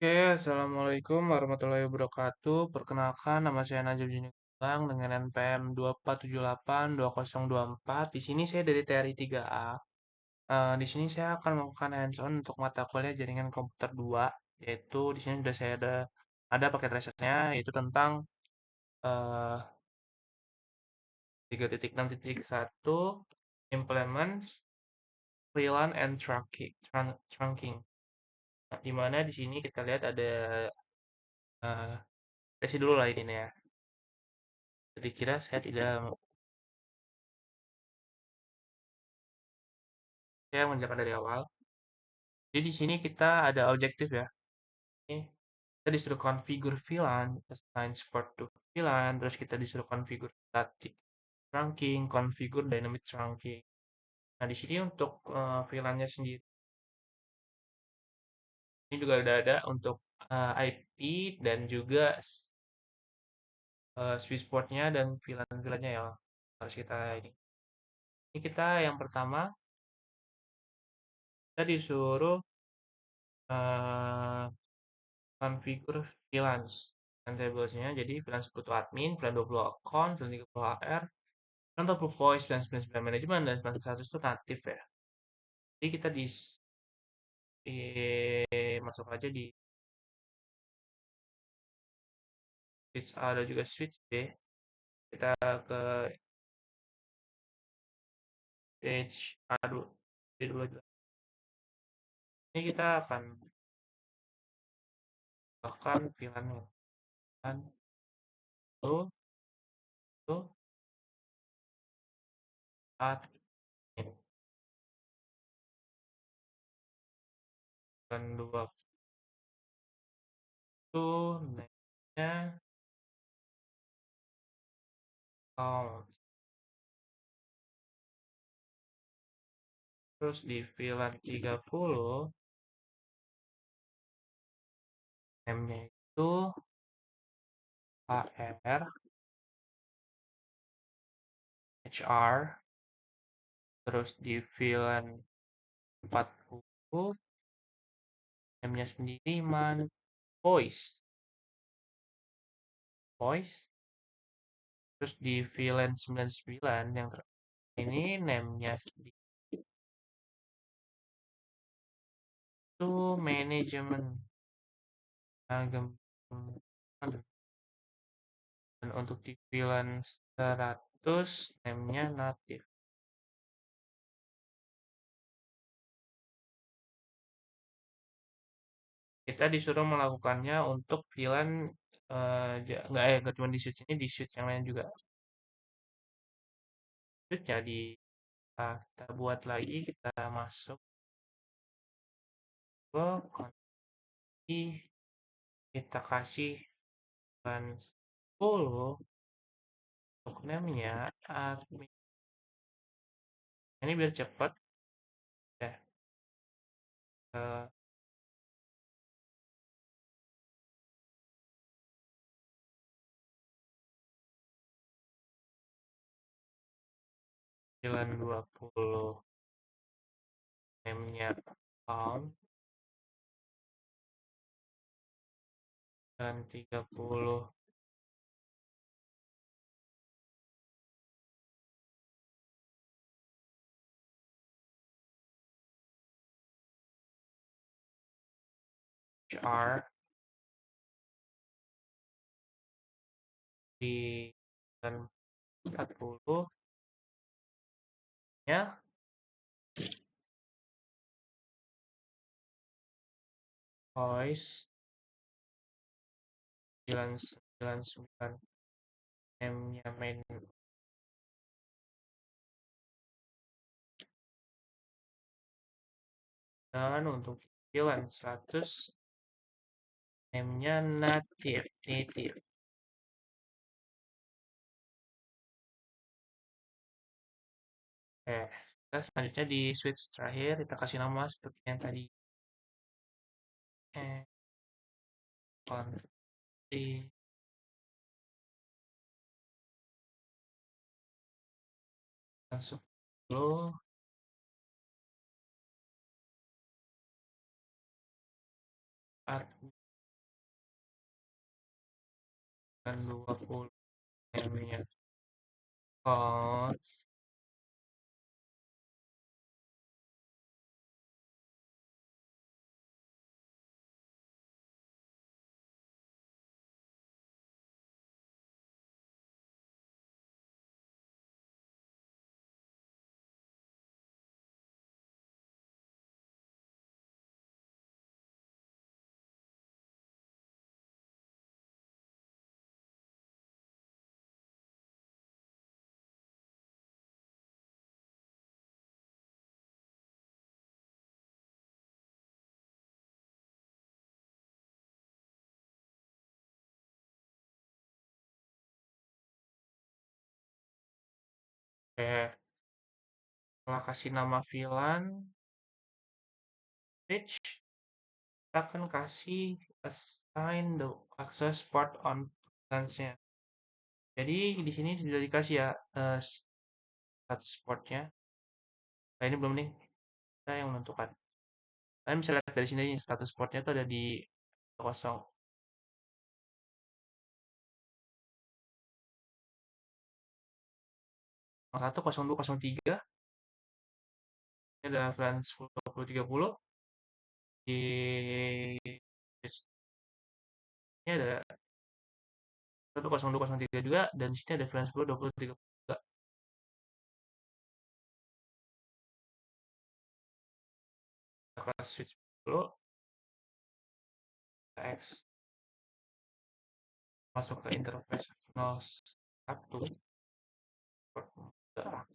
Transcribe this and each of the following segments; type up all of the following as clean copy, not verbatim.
Oke, Assalamualaikum warahmatullahi wabarakatuh. Perkenalkan, nama saya Najib Juni Gulang dengan NPM 24782024. Di sini saya dari TRI 3A. Di sini saya akan melakukan hands-on untuk mata kuliah jaringan komputer 2, yaitu di sini sudah saya ada paket risetnya, yaitu tentang eh, 3.6.1 Implements VLAN and Trunking. Nah, di mana di sini kita lihat ada eh, sesi dulu lah ini ya. Jadi kira saya mengerjakan dari awal. Jadi di sini kita ada objektif ya. Ini kita disuruh configure VLAN, assign support to VLAN, terus kita disuruh configure static trunking, configure dynamic trunking. Nah, di sini untuk VLAN-nya sendiri, ini juga udah ada untuk IP dan juga switch port-nya dan VLAN-VLAN-nya ya. Harus kita ini. Ini kita yang pertama, kita disuruh eh, configure VLANs dan tablesnya. Jadi VLAN 10 admin, VLAN 20 account, VLAN 30 AR, VLAN 40 voice, VLAN 99 manajemen, dan VLAN 100 itu natif ya. Jadi kita masuk aja di switch A dan juga switch B. Kita ke page A dulu, B dulu juga. Ini kita akan bahkan VLAN kan itu itu admin dan 2 itu name-nya account. Terus di VLAN 30 name-nya itu HR, HR, terus di VLAN 40 name-nya sendiri voice, voice, terus di VLAN 99 yang ini name-nya sendiri itu manajemen. Dan untuk di VLAN 100 name-nya native. Kita disuruh melakukannya untuk VLAN nggak cuma di switch ini, di switch yang lain juga. Switch-nya kita buat lagi, kita masuk ke konfig, kita kasih VLAN 10 untuk name-nya admin. Ini biar cepat ya. Ke VLAN 20 name-nya account dan 30 HR di dan 40 nya voice 999 name-nya main dan untuk VLAN 100 name-nya native. Kita selanjutnya di switch terakhir kita kasih nama seperti yang tadi. Konfig masuk dulu admin dan 20 M-nya. Oh, oke. Setelah kasih nama VLAN switch, kita akan kasih assign the access port on VLAN-nya. Jadi di sini sudah dikasih ya status portnya. Nah ini belum nih, kita yang menentukan. Kalian bisa lihat dari sini status portnya itu ada di kosong. 01, 02, 03. Ini ada VLAN 10.20.30. Di ini ada 01, 02, 03 juga, dan di sini ada VLAN 10.20.30 juga. Kita akan switch dulu, kita X, masuk ke interface 01, port mode. Kita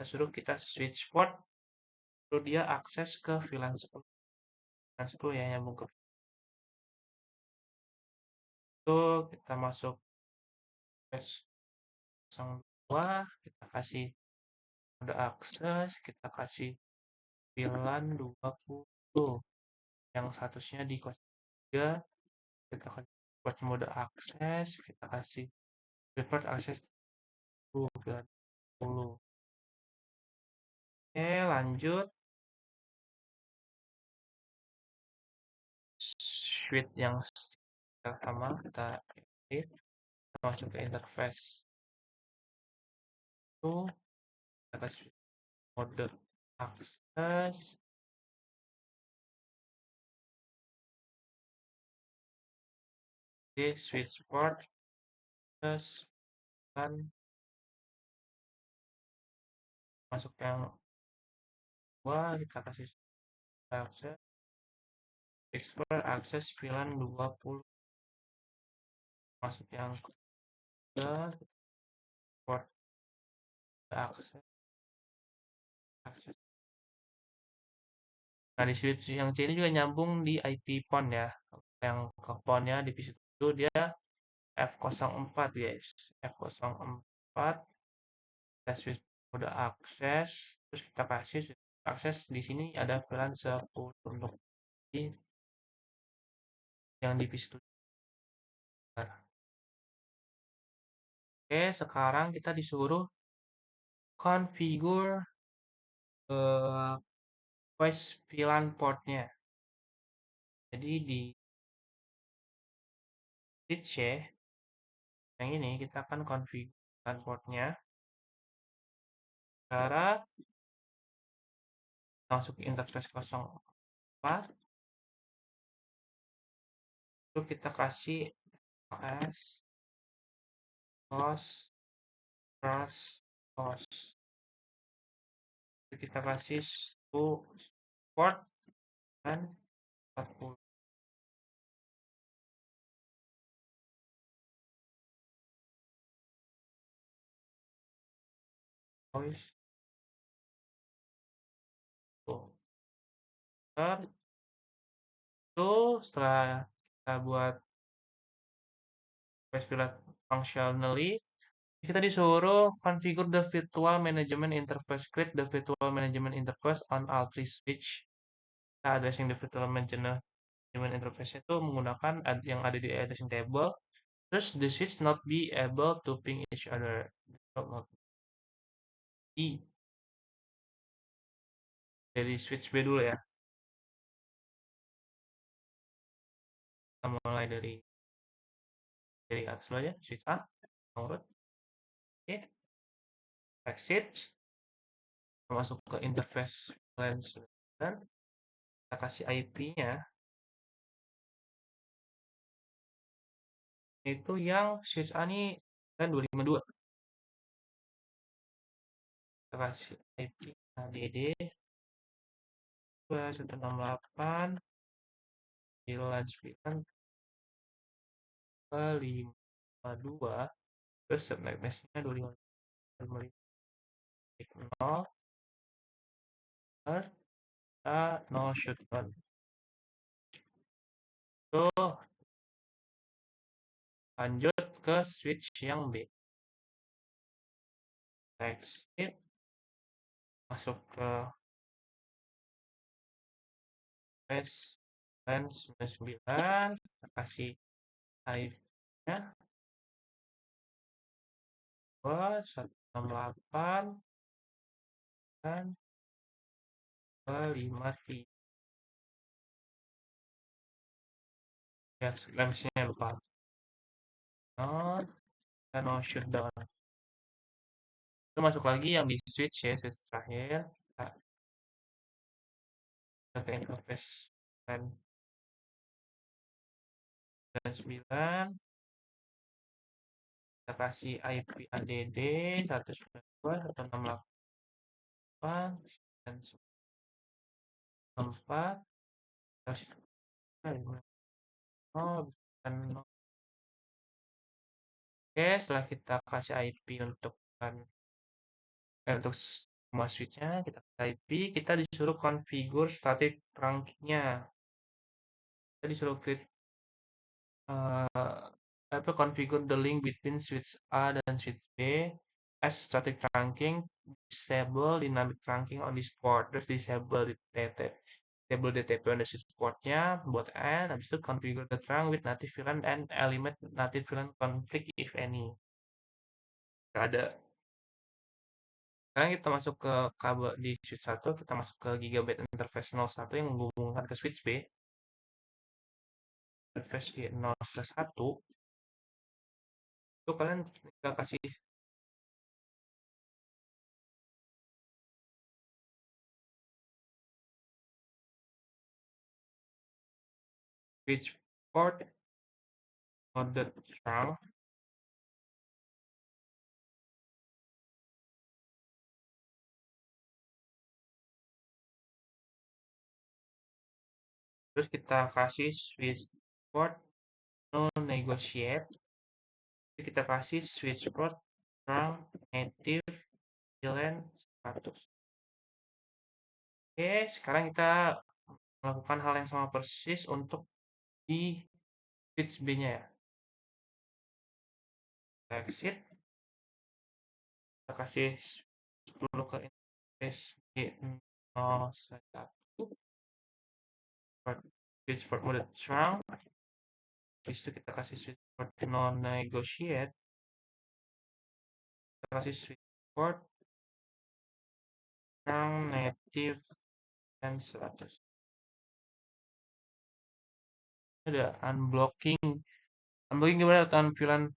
suruh kita switch port, lalu dia akses ke VLAN 10. VLAN 10 ya nyambung ke itu. Kita masuk interface 02, kita kasih mode akses, kita kasih VLAN 20. Yang statusnya di 03, kita kasih port mode akses, kita kasih report akses 20. Oke, lanjut. Switch yang pertama kita edit, kita masuk ke interface itu, kita kasih mode akses, di switch port, terus kan masuk yang dua, kita kasih akses, export akses VLAN 20, masuk yang ketiga, port akses, akses. Nah, di switch yang C ini juga nyambung di IP pon ya. Yang ke ponnya di situ dia F04 guys. F04, kita switch mode akses, terus kita kasih akses di sini ada VLAN 10 untuk yang di situ. Oke, sekarang kita disuruh configure voice VLAN portnya. Jadi di switch ya, yang ini kita akan configure VLAN portnya. Cara masuk ke interface 04, lalu kita kasih AS host trust host, kita kasih support dan 40 voice itu. Setelah kita buat voice VLAN functionally, kita disuruh configure the virtual management interface, create the virtual management interface on all three switch. Kita addressing the virtual management interface itu menggunakan yang ada di addressing table. Terus the switch not be able to ping each other. Not dari switch B dulu ya. Kita mulai dari dari atas dulu aja, switch A, download, oke, exit, masuk ke interface VLAN 9, kita kasih IP-nya, itu yang switch A nih, dan 252, kita kasih IP ADD, 2168, 99, ke 52, terus subnet mask-nya 255, 0, no shutdown. Tuh, lanjut ke switch yang B. Exit, masuk ke space dan 99, kita kasih IP-nya 2168 dan 253. Ya, sebenarnya lupa. No, dan no shutdown. Itu masuk lagi yang di switch ya, switch terakhir. Kita ke interface dan 9, kita kasih IP ADD 192, 168, dan 4, terus oh, bukan. Oke, setelah kita kasih IP untuk semua switch-nya, kita kasih IP, kita disuruh configure static trunking-nya. Kita disuruh create configure the link between switch A dan switch B as static trunking, disable dynamic trunking on this port, terus disable DTP on the switch portnya buat N, habis itu configure the trunk with native VLAN and eliminate native VLAN conflict if any. Ada. Sekarang kita masuk ke kabel di switch 1, kita masuk ke gigabit interface 01 yang menghubungkan ke switch B. Interface di 0/1, itu kalian tinggal kasih switch port mode trunk, terus kita kasih switch port no negotiate, kita kasih switch port trunk native VLAN 100. Oke, sekarang kita melakukan hal yang sama persis untuk di switch B-nya ya. Kita exit, kita kasih dulu ke interface B01, switch port mode trunk, habis itu kita kasih switch port non negotiate, kita kasih switch port trunk native dan 100. Ada unblocking. Unblocking gimana tampilan?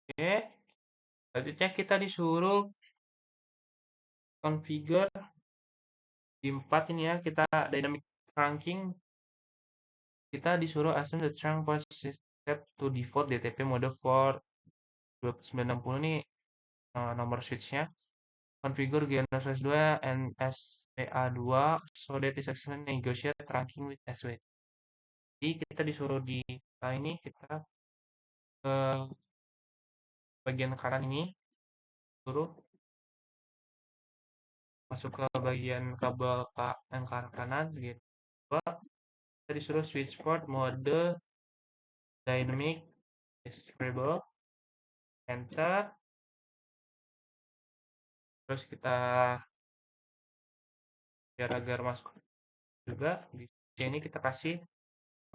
Oke, selanjutnya kita disuruh configure di 4 ini ya, kita dynamic trunking, kita disuruh assign the trunk was set to default DTP mode for 2960 ini nomor switchnya. Configure GNS2 and SPA2 so that is actually negotiate trunking with SW. Jadi kita disuruh di ini kita ke bagian kanan ini, suruh masuk ke bagian kabel yang ke arah kanan gitu. Kita disuruh switch port mode dynamic distributable, enter, terus kita biar agar masuk juga di sini kita kasih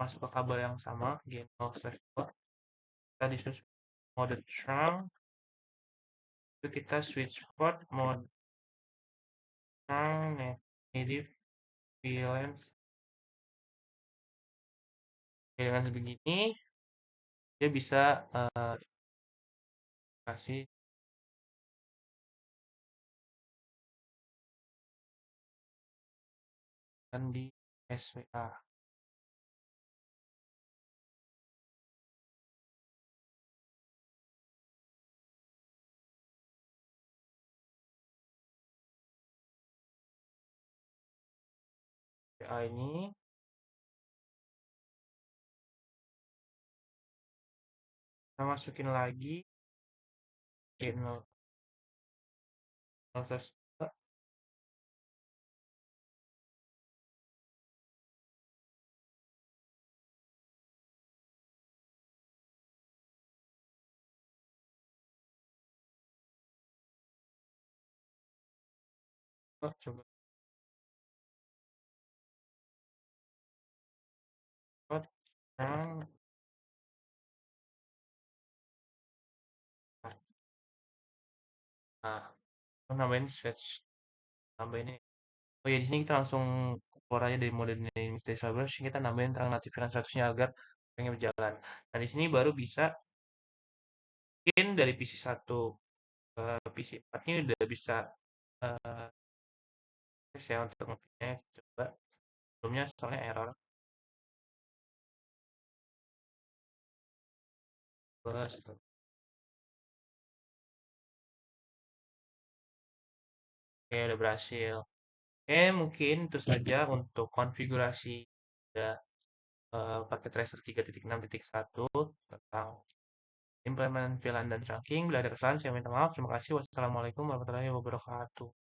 masuk ke kabel yang sama G0/2, kita disuruh mode trunk, itu kita switch port mode trunk native VLAN Oke, dengan begini dia bisa kasih kan di SWA. SWA ini kita masukin lagi channel 0, coba sekarang nah nambahin switch nambahin ini. Oh ya, di sini kita langsung keluar aja dari mode dynamic dashboard, kita nambahin tentang aktifkan statusnya agar pengen berjalan. Nah, di sini baru bisa mungkin dari PC 1 ke PC 4 ini udah bisa eh tes ya untuk nge coba. Sebelumnya soalnya error. Terus, oke, udah berhasil. Oke, mungkin itu saja untuk konfigurasi ya, pakai tracer 3.6.1 tentang implement VLAN dan trunking. Bila ada kesalahan saya minta maaf. Terima kasih. Wassalamualaikum warahmatullahi wabarakatuh.